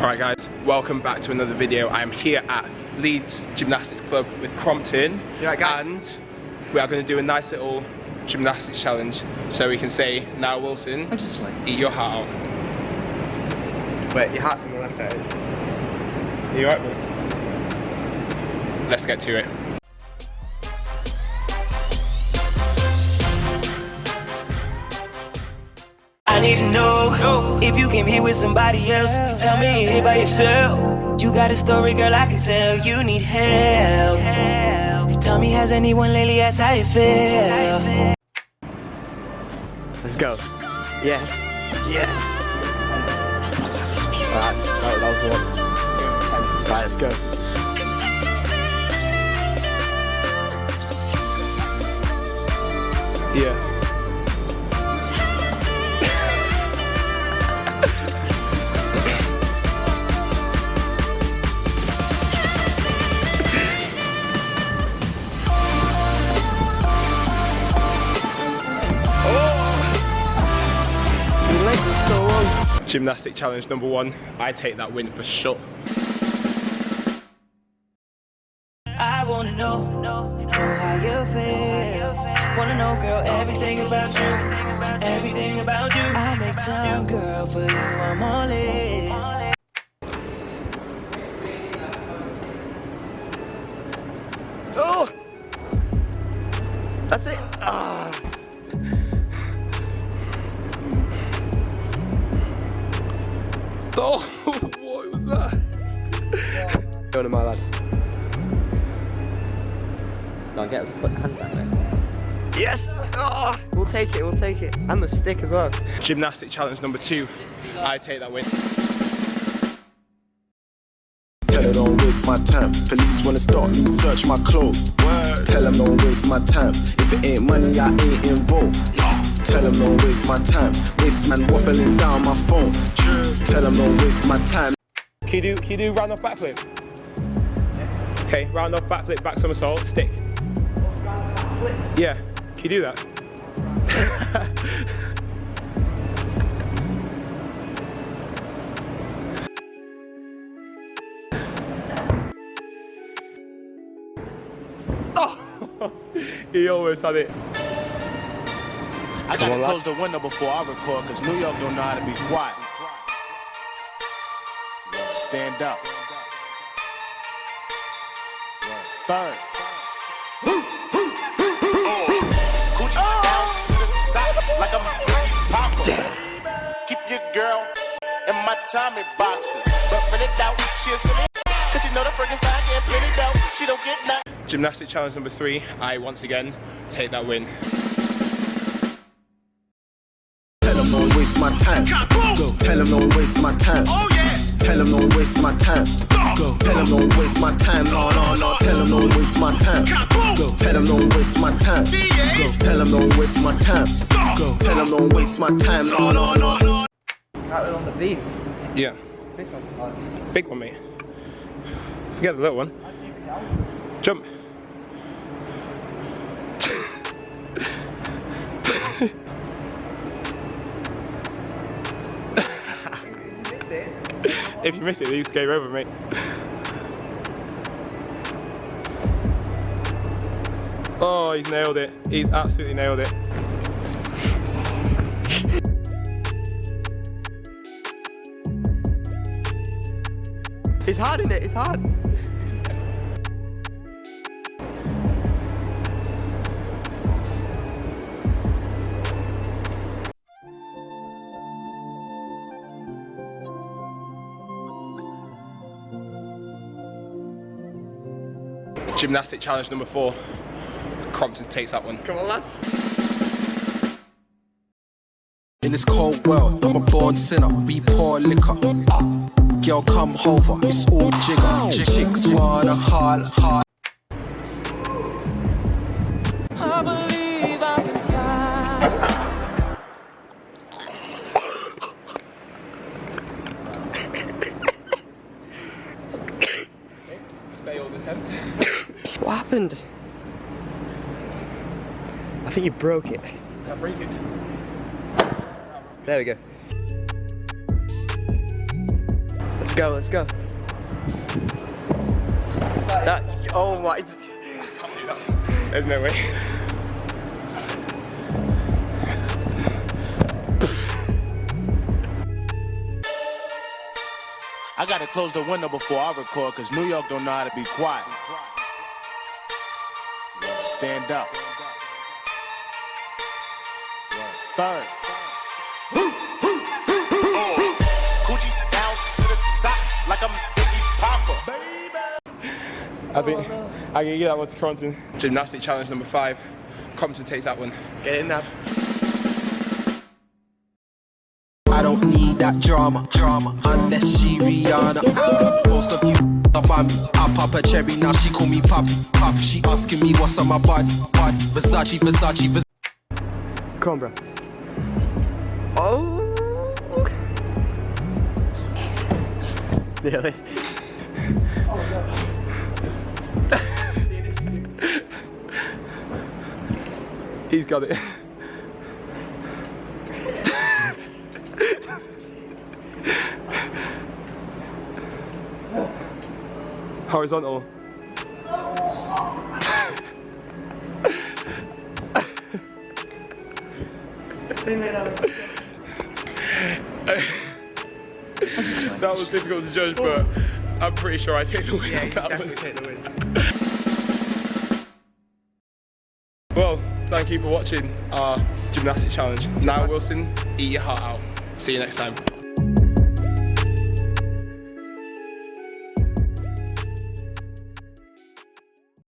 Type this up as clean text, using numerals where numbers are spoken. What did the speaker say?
Alright guys, welcome back to another video. I am here at Leeds Gymnastics Club with Crompton, and we are going to do a nice little gymnastics challenge so we can say, now Wilson, eat your heart out. Wait, your heart's on the left side. Are you alright, bro? Let's get to it. I need to know if you came here with somebody else. Tell me you're here by yourself. You got a story, girl, I can tell. You need help. Tell me, has anyone lately asked how you feel? Let's go. Yes. Yes. Alright, that was one. Right, let's go. Yeah. Gymnastic challenge number 1. I take that win for sure. I wanna know how you feel. Wanna know, girl, everything about you. Everything about you. I'll make time, girl, for you. I'm all ears. Oh! That's it. Ah. Oh, what was that? Yona, my lad. Go on, get us to put the hands down there. Yes! Oh, we'll take it, we'll take it. And the stick as well. Gymnastic challenge number 2. I take that win. Tell her don't waste my time. Police wanna start me, search my clothes. Tell them don't waste my time. If it ain't money, I ain't involved. Tell them don't waste my time. Waste man waffling down my phone. Tell them don't waste my time. Can you do round off backflip? Okay, round off backflip, back somersault, stick. Yeah, can you do that? Oh, he almost had it. I gotta close the window before I record, because New York don't know how to be quiet. Stand up. Third. Coochie down to the side like I'm Papa. Keep your girl in my Tommy boxes. But when it out, she'll see me. Cause you know the Frankenstein can't play it out. She don't get nothing. Gymnastic challenge number 3. I once again take that win. Tell them don't waste my time. Go. Tell them don't waste my time. Oh yeah. Tell them don't waste my time. Go. Tell them don't waste my time. No, no, no. Tell them don't waste my time. Go. Tell them don't waste my time. Go. Tell them don't waste my time. Go. Tell them don't waste my time. No, no, no. That was on the beam. Yeah. This one. Big one, mate. Forget the little one. Jump. If you miss it, it's game over, mate. Oh, he's nailed it. He's absolutely nailed it. It's hard, isn't it? It's hard. Gymnastic challenge number 4. Crompton takes that one. Come on, lads. In this cold world, I'm a born sinner. We pour liquor. Girl, come over. It's all jigger. Chicks wanna hard. I believe I can fly. Failed attempt. What happened? I think you broke it. I break it. There we go. Let's go, let's go. Oh my. There's no way. I gotta close the window before I record, cause New York don't know how to be quiet. Stand up. Third. Coochie down to the socks like I'm Biggie Papa. I think I can get that one to Crompton. Gymnastic challenge number 5. Crompton takes that one. Get in, Nabs. I don't need that drama, unless she Rihanna. Most of you up on me, I pop a cherry, now she call me Poppy. She asking me what's on my body. Versace. Come on, bro. Oh. Really? Oh no. He's got it. Horizontal. That was difficult to judge, but I'm pretty sure I take the win. Yeah, on you that definitely one. take the win. Well, thank you for watching our gymnastics challenge. Now Wilson, eat your heart out. See you next time.